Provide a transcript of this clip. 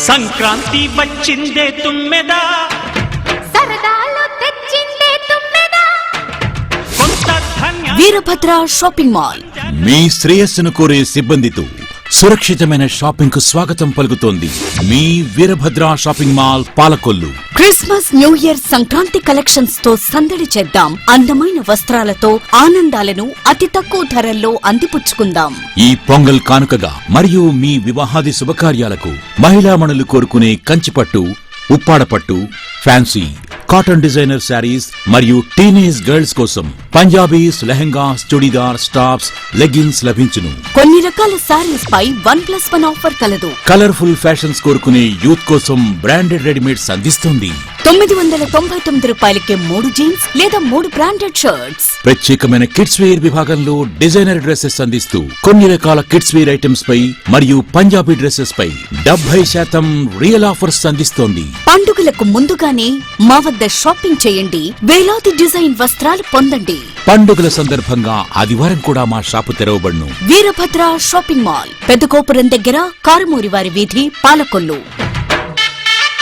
సంక్రాంతి వచ్చిందే తుమ్మెదా, సరదాలు తెచ్చిందే తుమ్మెదా. కొంత ధన్య వీరభద్ర షాపింగ్ మాల్ మీ శ్రేయస్సును కోరే సిబ్బందితో సురక్షితమైన షాపింగ్ కు స్వాగతం పలుకుతోంది మీ Veerabhadra shopping mall Palakollu. Christmas new year Sankranti collections తో సందడి చేద్దాం. అందమైన వస్త్రాలతో ఆనందాలను అతి తక్కువ ధరల్లో అందిపుచ్చుకుందాం. ఈ పొంగల్ కానుకగా మరియు మీ వివాహాది శుభకార్యాలకు మహిళామణులు కోరుకునే కంచిపట్టు, ఉప్పాడపట్టు, ఫ్యాన్సీ, కాటన్ డిజైనర్ శారీస్ మరియు టీనేజ్ గర్ల్స్ కోసం Punjabis, lehengas, churidar, tops, leggings లభించును. కొన్ని రకాల శారీస్ పై 1+1 ఆఫర్ కలదు. కలర్ఫుల్ ఫ్యాషన్స్ కోరుకునే యూత్ కోసం బ్రాండెడ్ రెడీమేడ్స్ అందిస్తుంది. 999 రూపాయలకే 3 జీన్స్ లేదా 3 బ్రాండెడ్ షర్ట్స్. ప్రత్యేకమైన కిడ్స్ వేర్ విభాగంలో డిజైనర్ డ్రెస్సెస్ అందిస్తూ కొన్ని రకాల కిడ్స్ వేర్ ఐటమ్స్ పై మరియు పంజాబీ డ్రెస్సెస్ పై 70% రియల్ ఆఫర్స్ అందిస్తోంది. పండుగలకు ముందుగానే మా వద్ద షాపింగ్ చేయండి. వేలాది డిజైన్ వస్త్రాలు పొందండి. పండుగల సందర్భంగా ఆదివారం కూడా మా షాపు తెరవబడును. వీరభద్ర షాపింగ్ మాల్, పెద్దగోపురం దగ్గర, కారుమూరి వారి వీధి, పాలకొల్లు.